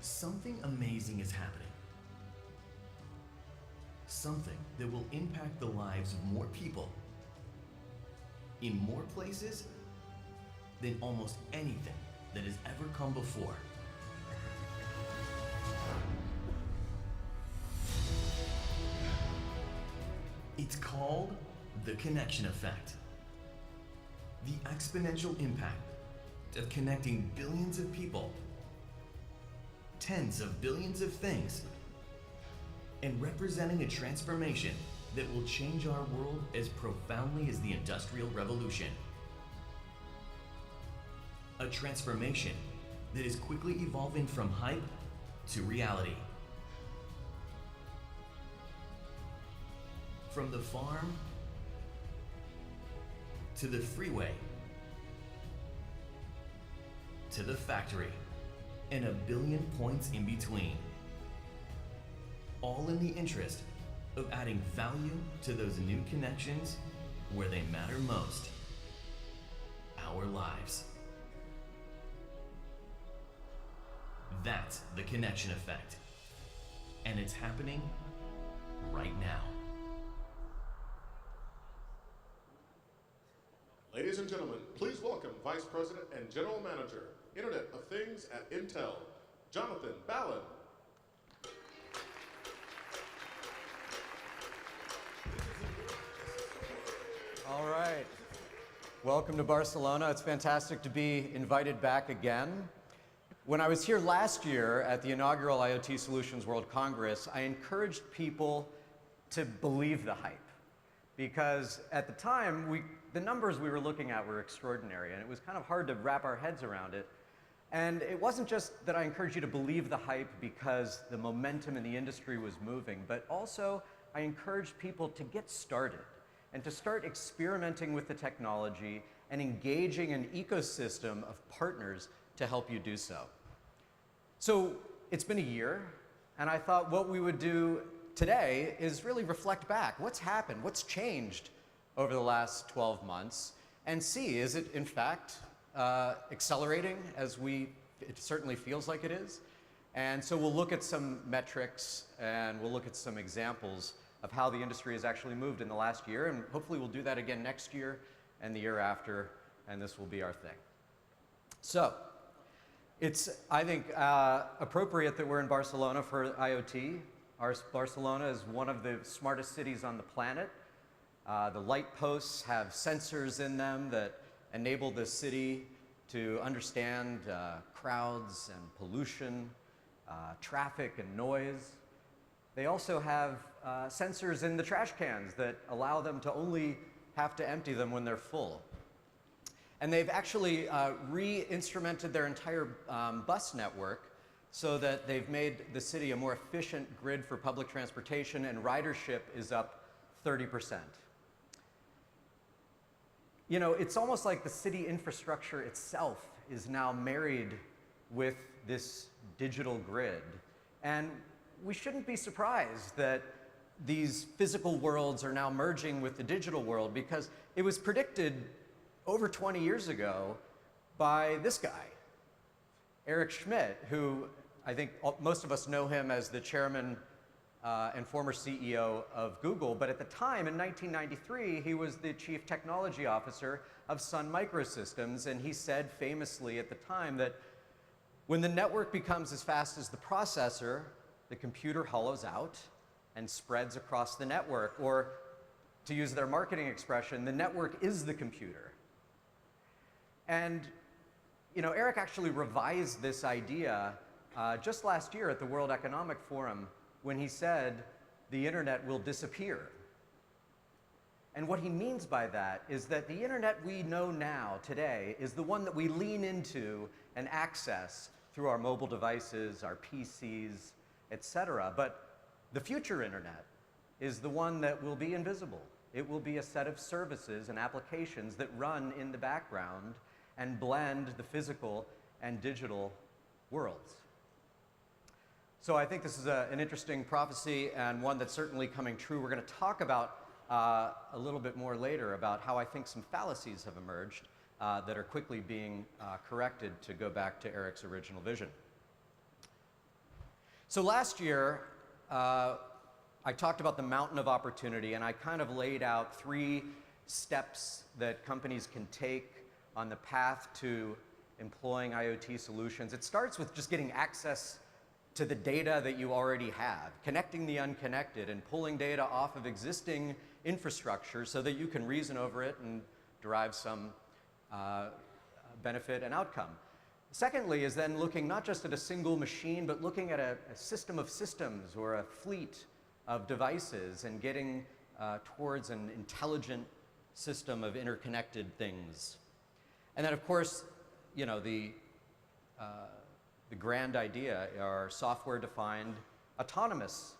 Something amazing is happening. Something that will impact the lives of more people in more places than almost anything that has ever come before. It's called the connection effect. The exponential impact of connecting billions of people, tens of billions of things, and representing a transformation that will change our world as profoundly as the Industrial Revolution. A transformation that is quickly evolving from hype to reality. From the farm to the freeway to the factory, and a billion points in between. All in the interest of adding value to those new connections where they matter most, our lives. That's the connection effect. And it's happening right now. Ladies and gentlemen, please welcome Vice President and General Manager, Internet of Things at Intel, Jonathan Ballon. All right. Welcome to Barcelona. It's fantastic to be invited back again. When I was here last year at the inaugural IoT Solutions World Congress, I encouraged people to believe the hype. Because at the time, the numbers we were looking at were extraordinary, and it was kind of hard to wrap our heads around it. And it wasn't just that I encouraged you to believe the hype because the momentum in the industry was moving, but also I encouraged people to get started and to start experimenting with the technology and engaging an ecosystem of partners to help you do so. So it's been a year, and I thought what we would do today is really reflect back. What's happened? What's changed over the last 12 months? And see, is it in fact accelerating as it certainly feels like it is? And so we'll look at some metrics and we'll look at some examples of how the industry has actually moved in the last year, and hopefully we'll do that again next year and the year after, and this will be our thing. So it's, I think, appropriate that we're in Barcelona for IoT. Barcelona is one of the smartest cities on the planet. The light posts have sensors in them that enable the city to understand crowds and pollution, traffic and noise. They also have sensors in the trash cans that allow them to only have to empty them when they're full. And they've actually re-instrumented their entire bus network so that they've made the city a more efficient grid for public transportation, and ridership is up 30%. You know, it's almost like the city infrastructure itself is now married with this digital grid. And we shouldn't be surprised that these physical worlds are now merging with the digital world, because it was predicted over 20 years ago by this guy, Eric Schmidt, who I think most of us know him as the chairman and former CEO of Google, but at the time, in 1993, he was the chief technology officer of Sun Microsystems, and he said famously at the time that when the network becomes as fast as the processor, the computer hollows out and spreads across the network, or to use their marketing expression, the network is the computer. And you know, Eric actually revised this idea just last year at the World Economic Forum when he said the internet will disappear. And what he means by that is that the internet we know now, today, is the one that we lean into and access through our mobile devices, our PCs, etc. But the future internet is the one that will be invisible. It will be a set of services and applications that run in the background and blend the physical and digital worlds. So I think this is an interesting prophecy and one that's certainly coming true. We're going to talk about a little bit more later about how I think some fallacies have emerged that are quickly being corrected to go back to Eric's original vision. So last year, I talked about the mountain of opportunity, and I kind of laid out 3 steps that companies can take on the path to employing IoT solutions. It starts with just getting access to the data that you already have, connecting the unconnected and pulling data off of existing infrastructure so that you can reason over it and derive some benefit and outcome. Secondly is then looking not just at a single machine, but looking at a system of systems or a fleet of devices and getting towards an intelligent system of interconnected things. And then, of course, you know, the grand idea are software-defined autonomous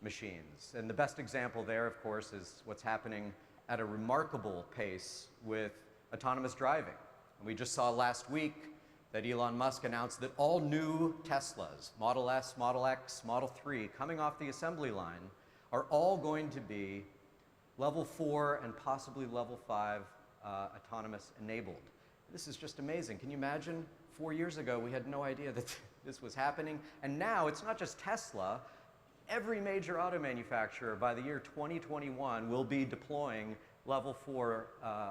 machines. And the best example there, of course, is what's happening at a remarkable pace with autonomous driving. And we just saw last week that Elon Musk announced that all new Teslas, Model S, Model X, Model 3, coming off the assembly line, are all going to be level 4 and possibly level 5 autonomous enabled. This is just amazing. Can you imagine? 4 years ago, we had no idea that this was happening. And now it's not just Tesla. Every major auto manufacturer by the year 2021 will be deploying level 4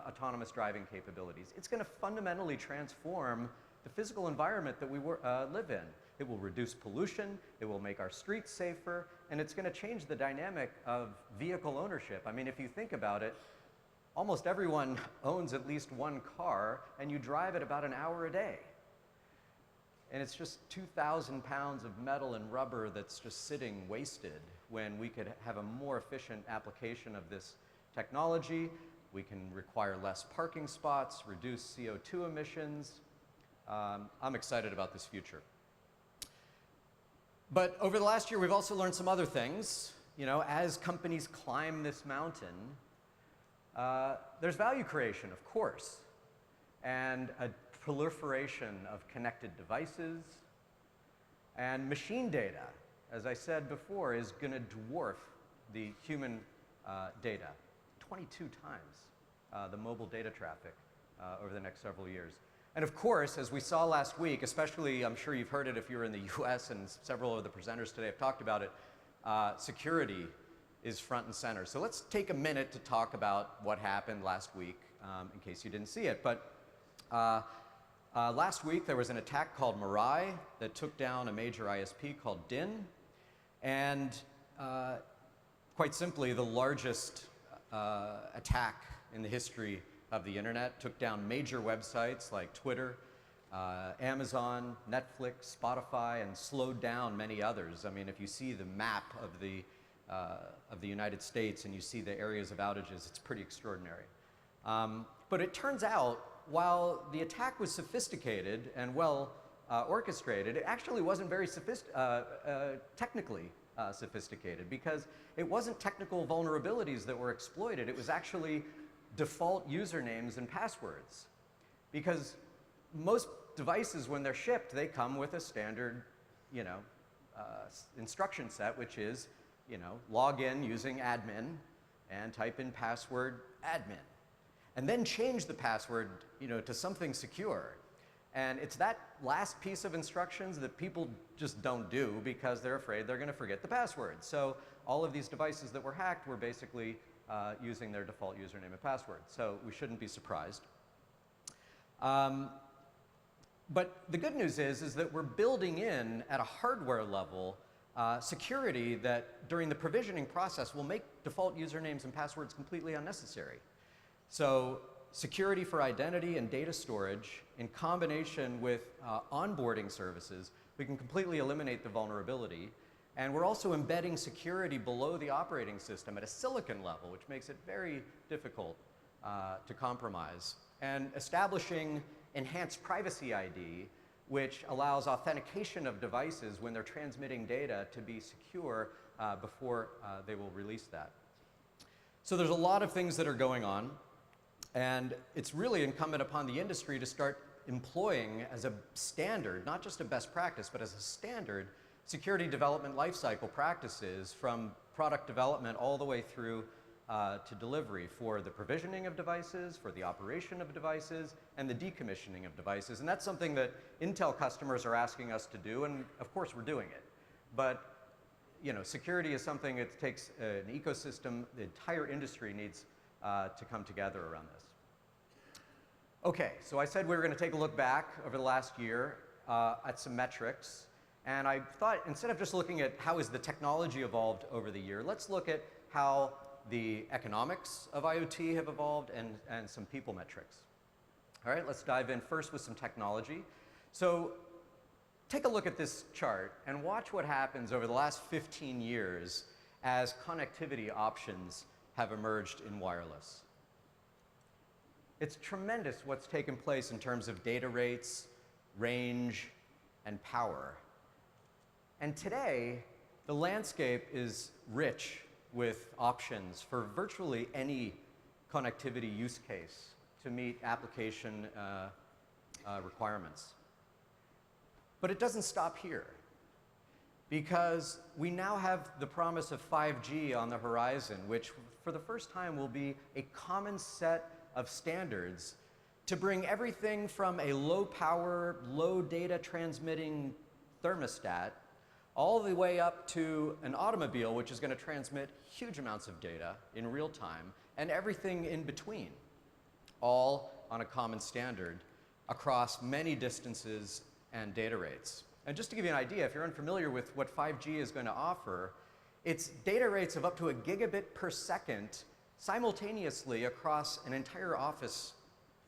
autonomous driving capabilities. It's going to fundamentally transform the physical environment that we live in. It will reduce pollution, it will make our streets safer, and it's going to change the dynamic of vehicle ownership. I mean, if you think about it, almost everyone owns at least one car, and you drive it about an hour a day. And it's just 2,000 pounds of metal and rubber that's just sitting wasted when we could have a more efficient application of this technology. We can require less parking spots, reduce CO2 emissions. I'm excited about this future. But over the last year, we've also learned some other things. You know, as companies climb this mountain, there's value creation, of course, and a proliferation of connected devices, and machine data, as I said before, is going to dwarf the human data 22 times the mobile data traffic over the next several years. And of course, as we saw last week, especially, I'm sure you've heard it if you're in the US, and several of the presenters today have talked about it, security is front and center. So let's take a minute to talk about what happened last week, in case you didn't see it. But last week, there was an attack called Mirai that took down a major ISP called DIN. And quite simply, the largest attack in the history of the internet, took down major websites like Twitter, Amazon, Netflix, Spotify, and slowed down many others. I mean, if you see the map of the United States and you see the areas of outages, it's pretty extraordinary. But it turns out, while the attack was sophisticated and well orchestrated, it actually wasn't very technically sophisticated, because it wasn't technical vulnerabilities that were exploited. It was actually default usernames and passwords. Because most devices, when they're shipped, they come with a standard, you know, instruction set, which is, you know, log in using admin and type in password admin, and then change the password, you know, to something secure. And it's that last piece of instructions that people just don't do because they're afraid they're going to forget the password. So all of these devices that were hacked were basically using their default username and password. So we shouldn't be surprised. But the good news is that we're building in, at a hardware level, security that during the provisioning process will make default usernames and passwords completely unnecessary. So security for identity and data storage, in combination with onboarding services, we can completely eliminate the vulnerability. And we're also embedding security below the operating system at a silicon level, which makes it very difficult to compromise. And establishing enhanced privacy ID, which allows authentication of devices when they're transmitting data to be secure before they will release that. So there's a lot of things that are going on, and it's really incumbent upon the industry to start employing as a standard, not just a best practice, but as a standard, security development lifecycle practices from product development all the way through to delivery for the provisioning of devices, for the operation of devices, and the decommissioning of devices. And that's something that Intel customers are asking us to do, and of course we're doing it. But you know, security is something that takes an ecosystem. The entire industry needs to come together around this. Okay, so I said we were going to take a look back over the last year at some metrics. And I thought instead of just looking at how has the technology evolved over the year, let's look at how the economics of IoT have evolved and some people metrics. All right, let's dive in first with some technology. So take a look at this chart and watch what happens over the last 15 years as connectivity options have emerged in wireless. It's tremendous what's taken place in terms of data rates, range, and power. And today, the landscape is rich with options for virtually any connectivity use case to meet application requirements. But it doesn't stop here, because we now have the promise of 5G on the horizon, which for the first time will be a common set of standards to bring everything from a low power, low data transmitting thermostat all the way up to an automobile, which is going to transmit huge amounts of data in real time, and everything in between, all on a common standard across many distances and data rates. And just to give you an idea, if you're unfamiliar with what 5G is going to offer, it's data rates of up to a gigabit per second simultaneously across an entire office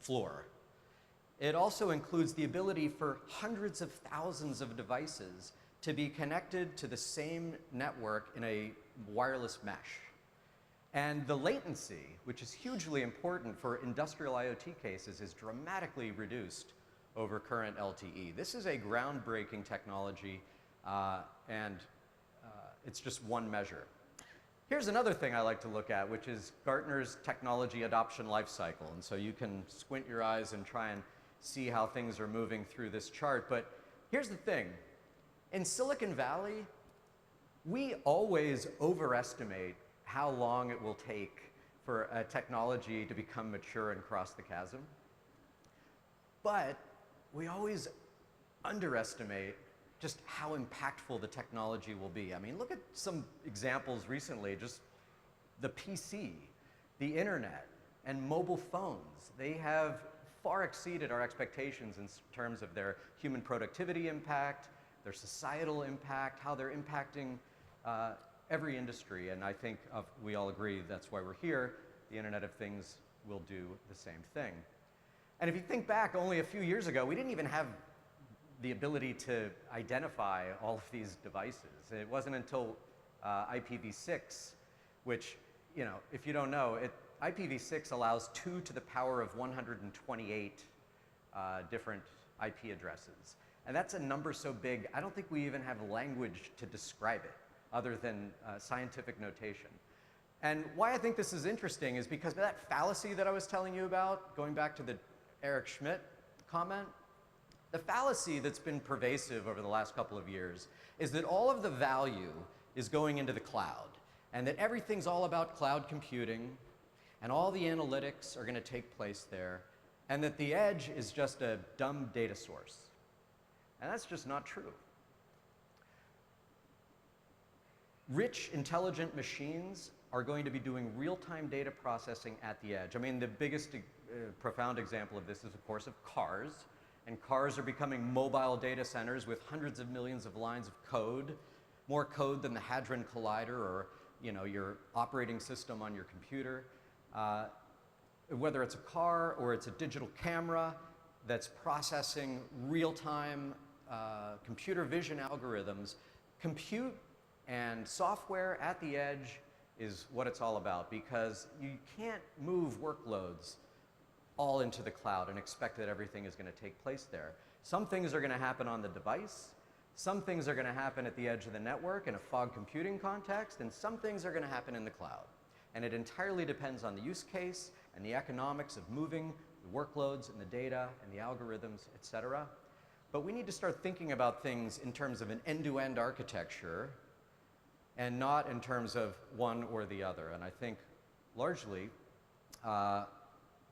floor. It also includes the ability for hundreds of thousands of devices to be connected to the same network in a wireless mesh. And the latency, which is hugely important for industrial IoT cases, is dramatically reduced over current LTE. This is a groundbreaking technology, and it's just one measure. Here's another thing I like to look at, which is Gartner's technology adoption life cycle. And so you can squint your eyes and try and see how things are moving through this chart. But here's the thing. In Silicon Valley, we always overestimate how long it will take for a technology to become mature and cross the chasm. But we always underestimate just how impactful the technology will be. I mean, look at some examples recently, just the PC, the internet, and mobile phones. They have far exceeded our expectations in terms of their human productivity impact, their societal impact, how they're impacting every industry. And I think we all agree that's why we're here. The Internet of Things will do the same thing. And if you think back only a few years ago, we didn't even have the ability to identify all of these devices. It wasn't until IPv6, which, you know, if you don't know, IPv6 allows 2 to the power of 128 different IP addresses. And that's a number so big, I don't think we even have language to describe it other than scientific notation. And why I think this is interesting is because of that fallacy that I was telling you about, going back to the Eric Schmidt comment, the fallacy that's been pervasive over the last couple of years is that all of the value is going into the cloud, and that everything's all about cloud computing, and all the analytics are going to take place there, and that the edge is just a dumb data source. And that's just not true. Rich, intelligent machines are going to be doing real-time data processing at the edge. I mean, the biggest profound example of this is, of course, of cars. And cars are becoming mobile data centers with hundreds of millions of lines of code, more code than the Hadron Collider or, you know, your operating system on your computer. Whether it's a car or it's a digital camera that's processing real-time computer vision algorithms, compute and software at the edge is what it's all about, because you can't move workloads all into the cloud and expect that everything is going to take place there. Some things are going to happen on the device, Some things are going to happen at the edge of the network in a fog computing context, and some things are going to happen in the cloud. And it entirely depends on the use case and the economics of moving the workloads and the data and the algorithms, et cetera. But we need to start thinking about things in terms of an end-to-end architecture and not in terms of one or the other. And I think largely,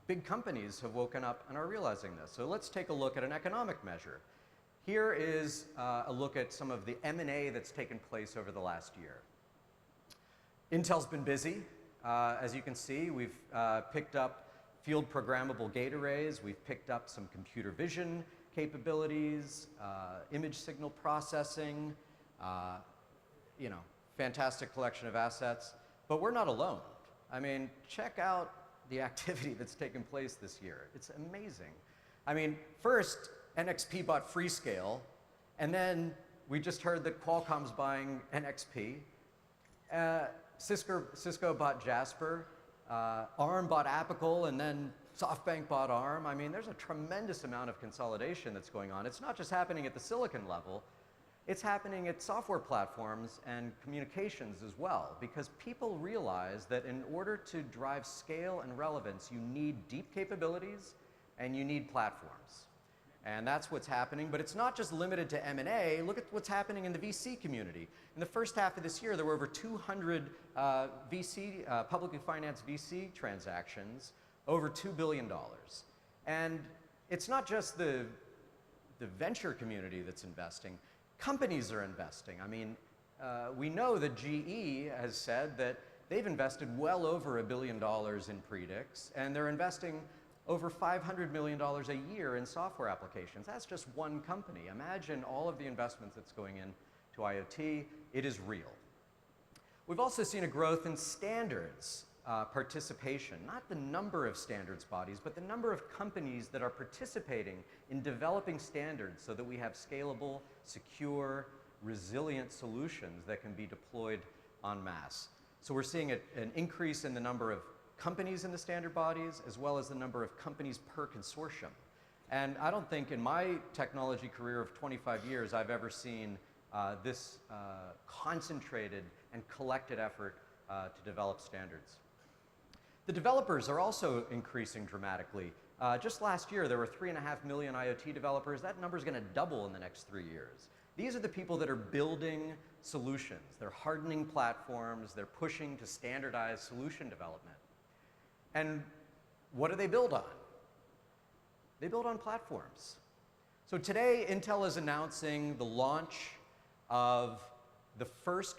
big companies have woken up and are realizing this. So let's take a look at an economic measure. Here is a look at some of the M&A that's taken place over the last year. Intel's been busy. As you can see, we've picked up field programmable gate arrays. We've picked up some computer vision capabilities, image signal processing, fantastic collection of assets. But we're not alone. I mean, check out the activity that's taken place this year. It's amazing. I mean, first, NXP bought Freescale, and then we just heard that Qualcomm's buying NXP. Cisco bought Jasper. ARM bought Apical, and then SoftBank bought ARM. I mean, there's a tremendous amount of consolidation that's going on. It's not just happening at the silicon level. It's happening at software platforms and communications as well, because people realize that in order to drive scale and relevance, you need deep capabilities and you need platforms. And that's what's happening, but it's not just limited to M&A. Look at what's happening in the VC community. In the first half of this year, there were over 200 publicly financed VC transactions, over $2 billion. And it's not just the venture community that's investing. Companies are investing. I mean, we know that GE has said that they've invested well over $1 billion in Predix, and they're investing over $500 million a year in software applications. That's just one company. Imagine all of the investments that's going into IoT. It is real. We've also seen a growth in standards participation, not the number of standards bodies, but the number of companies that are participating in developing standards so that we have scalable, secure, resilient solutions that can be deployed en masse. So we're seeing an increase in the number of companies in the standard bodies, as well as the number of companies per consortium. And I don't think in my technology career of 25 years I've ever seen this concentrated and collected effort to develop standards. The developers are also increasing dramatically. Just last year there were 3.5 million IoT developers. That number is going to double in the next 3 years. These are the people that are building solutions. They're hardening platforms. They're pushing to standardize solution development. And what do they build on? They build on platforms. So today, Intel is announcing the launch of the first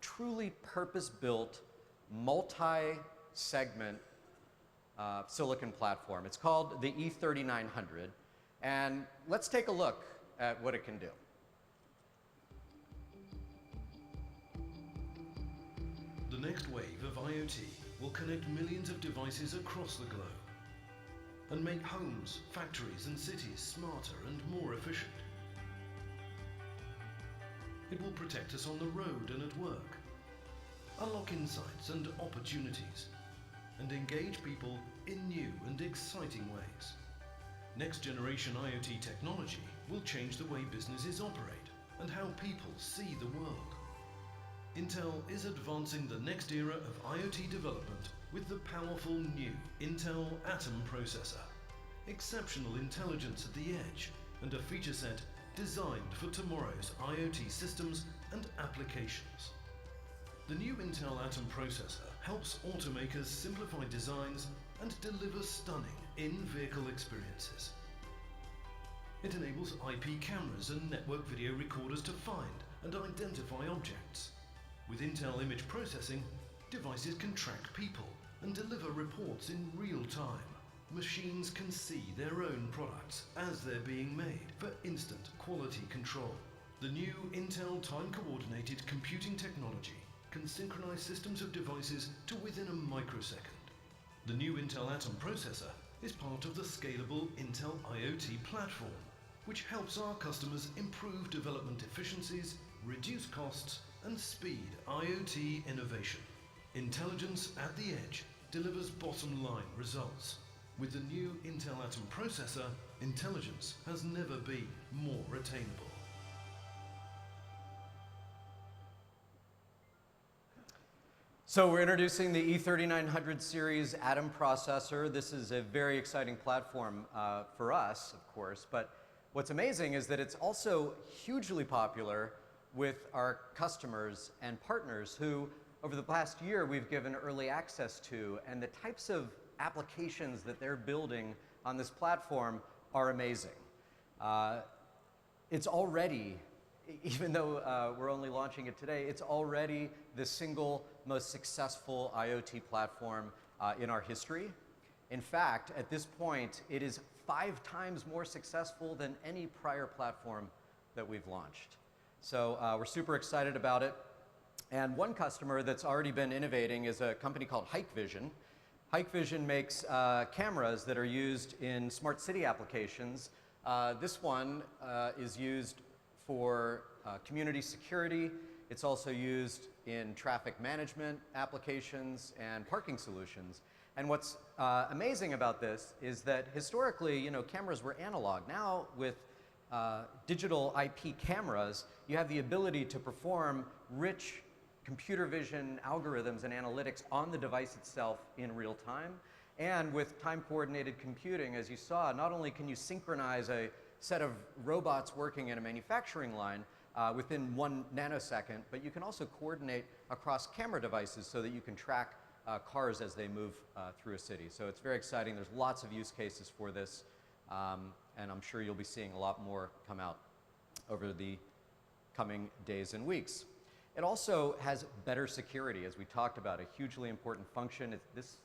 truly purpose-built, multi-segment silicon platform. It's called the E3900. And let's take a look at what it can do. The next wave of IoT will connect millions of devices across the globe and make homes, factories and cities smarter and more efficient. It will protect us on the road and at work, unlock insights and opportunities, and engage people in new and exciting ways. Next generation IoT technology will change the way businesses operate and how people see the world. Intel is advancing the next era of IoT development with the powerful new Intel Atom processor, exceptional intelligence at the edge, and a feature set designed for tomorrow's IoT systems and applications. The new Intel Atom processor helps automakers simplify designs and deliver stunning in-vehicle experiences. It enables IP cameras and network video recorders to find and identify objects. With Intel image processing, devices can track people and deliver reports in real time. Machines can see their own products as they're being made for instant quality control. The new Intel time-coordinated computing technology can synchronize systems of devices to within a microsecond. The new Intel Atom processor is part of the scalable Intel IoT platform, which helps our customers improve development efficiencies, reduce costs, and speed IoT innovation. Intelligence at the edge delivers bottom-line results. With the new Intel Atom processor, intelligence has never been more attainable. So we're introducing the E3900 series Atom processor. This is a very exciting platform for us, of course, but what's amazing is that it's also hugely popular with our customers and partners who, over the past year, we've given early access to, and the types of applications that they're building on this platform are amazing. It's already, even though we're only launching it today, it's already the single most successful IoT platform in our history. In fact, at this point, it is 5 times more successful than any prior platform that we've launched. So we're super excited about it. And one customer that's already been innovating is a company called Hikvision. Hikvision makes cameras that are used in smart city applications. This one is used for community security. It's also used in traffic management applications and parking solutions. And what's amazing about this is that historically, cameras were analog. Now with digital IP cameras, you have the ability to perform rich computer vision algorithms and analytics on the device itself in real time. And with time-coordinated computing, as you saw, not only can you synchronize a set of robots working in a manufacturing line within 1 nanosecond, but you can also coordinate across camera devices so that you can track cars as they move through a city. So it's very exciting. There's lots of use cases for this, and I'm sure you'll be seeing a lot more come out over the coming days and weeks. It also has better security, as we talked about, a hugely important function. This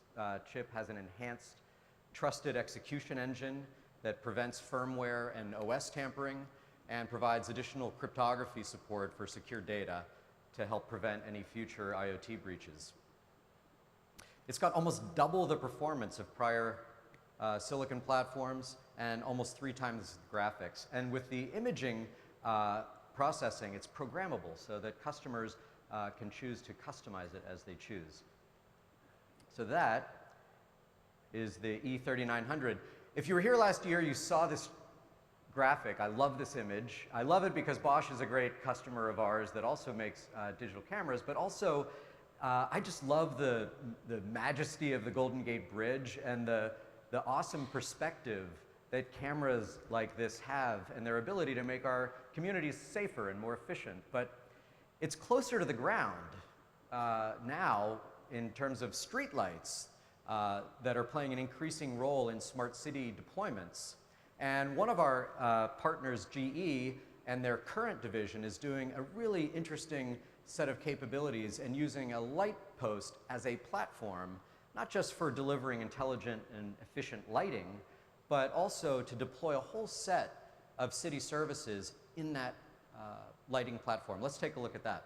chip has an enhanced trusted execution engine that prevents firmware and OS tampering and provides additional cryptography support for secure data to help prevent any future IoT breaches. It's got almost double the performance of prior silicon platforms and almost 3 times the graphics. And with the imaging processing, it's programmable so that customers can choose to customize it as they choose. So that is the E3900. If you were here last year, you saw this graphic. I love this image. I love it because Bosch is a great customer of ours that also makes digital cameras, but also I just love the majesty of the Golden Gate Bridge and the awesome perspective that cameras like this have and their ability to make our communities safer and more efficient. But it's closer to the ground now in terms of streetlights that are playing an increasing role in smart city deployments. And one of our partners, GE, and their current division is doing a really interesting set of capabilities and using a light post as a platform, not just for delivering intelligent and efficient lighting, but also to deploy a whole set of city services in that lighting platform. Let's take a look at that.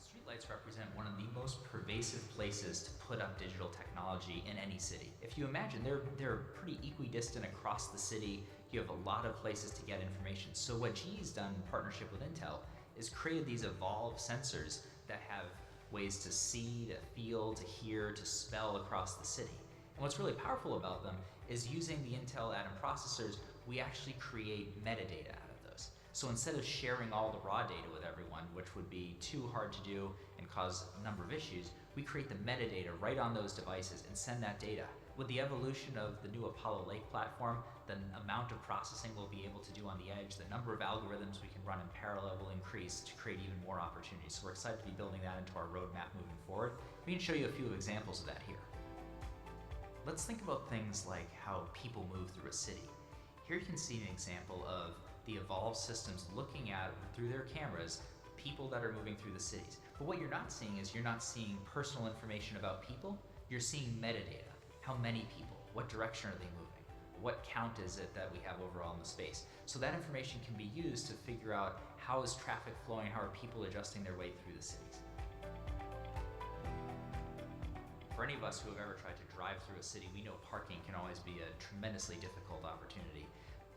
Streetlights represent one of the most pervasive places to put up digital technology in any city. If you imagine, they're pretty equidistant across the city. You have a lot of places to get information. So what GE's done in partnership with Intel is created these evolved sensors that have ways to see, to feel, to hear, to smell across the city. And what's really powerful about them is using the Intel Atom processors, we actually create metadata out of those. So instead of sharing all the raw data with everyone, which would be too hard to do and cause a number of issues, we create the metadata right on those devices and send that data. With the evolution of the new Apollo Lake platform, the amount of processing we'll be able to do on the edge, the number of algorithms we can run in parallel will increase to create even more opportunities. So we're excited to be building that into our roadmap moving forward. We can show you a few examples of that here. Let's think about things like how people move through a city. Here you can see an example of the evolved systems looking at, through their cameras, people that are moving through the cities. But what you're not seeing is you're not seeing personal information about people, you're seeing metadata. How many people? What direction are they moving? What count is it that we have overall in the space? So that information can be used to figure out how is traffic flowing, how are people adjusting their way through the cities. For any of us who have ever tried to drive through a city, we know parking can always be a tremendously difficult opportunity.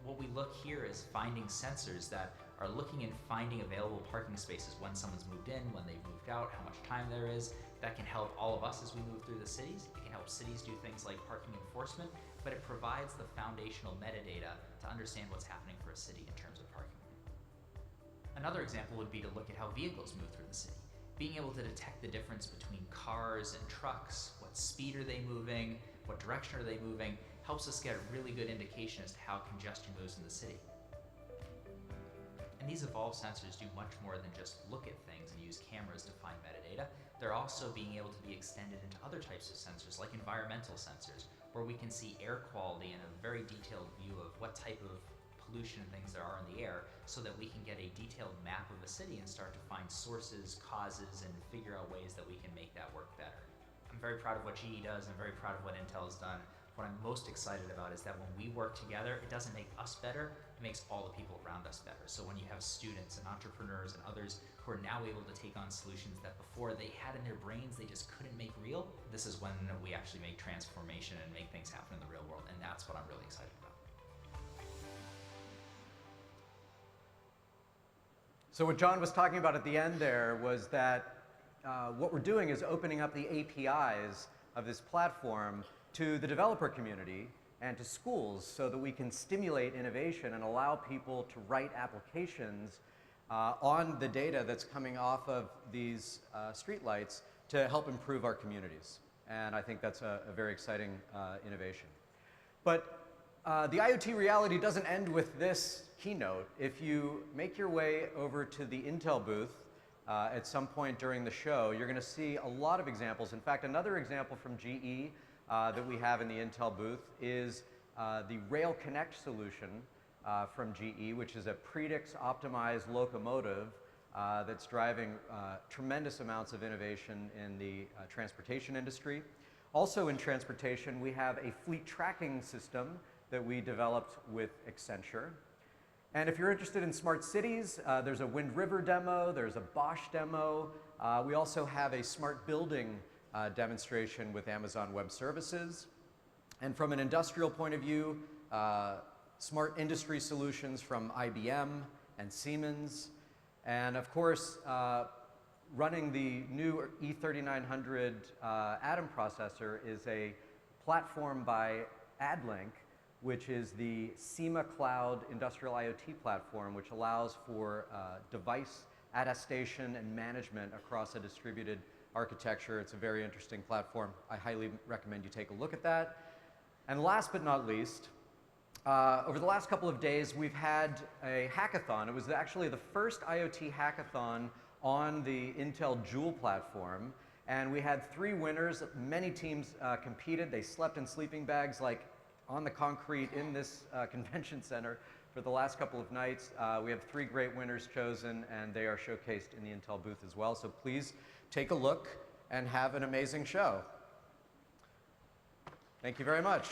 What we look here is finding sensors that are looking and finding available parking spaces when someone's moved in, when they've moved out, how much time there is. That can help all of us as we move through the cities. It can help cities do things like parking enforcement, but it provides the foundational metadata to understand what's happening for a city in terms of parking. Another example would be to look at how vehicles move through the city. being able to detect the difference between cars and trucks, what speed are they moving, what direction are they moving, helps us get a really good indication as to how congestion moves in the city. And these evolved sensors do much more than just look at things and use cameras to find metadata. They're also being able to be extended into other types of sensors, like environmental sensors, where we can see air quality and a very detailed view of what type of pollution and things there are in the air, so that we can get a detailed map of a city and start to find sources, causes, and figure out ways that we can make that work better. I'm very proud of what GE does. I'm very proud of what Intel has done. What I'm most excited about is that when we work together, it doesn't make us better, it makes all the people around us better. So when you have students and entrepreneurs and others who are now able to take on solutions that before they had in their brains they just couldn't make real, this is when we actually make transformation and make things happen in the real world, and that's what I'm really excited about. So what John was talking about at the end there was that what we're doing is opening up the APIs of this platform to the developer community and to schools so that we can stimulate innovation and allow people to write applications on the data that's coming off of these streetlights to help improve our communities. And I think that's a very exciting innovation. But the IoT reality doesn't end with this keynote. If you make your way over to the Intel booth at some point during the show, you're going to see a lot of examples. In fact, another example from GE that we have in the Intel booth is the Rail Connect solution from GE, which is a Predix optimized locomotive that's driving tremendous amounts of innovation in the transportation industry. Also in transportation, we have a fleet tracking system that we developed with Accenture. And if you're interested in smart cities, there's a Wind River demo, there's a Bosch demo. We also have a smart building demonstration with Amazon Web Services. And from an industrial point of view, smart industry solutions from IBM and Siemens. And of course, running the new E3900 Atom processor is a platform by AdLink, which is the SEMA Cloud Industrial IoT platform, which allows for device attestation and management across a distributed architecture. It's a very interesting platform. I highly recommend you take a look at that. And last but not least, over the last couple of days, we've had a hackathon. It was actually the first IoT hackathon on the Intel Joule platform. And we had 3 winners. Many teams competed. They slept in sleeping bags like on the concrete in this convention center for the last couple of nights. We have 3 great winners chosen, and they are showcased in the Intel booth as well. So please take a look and have an amazing show. Thank you very much.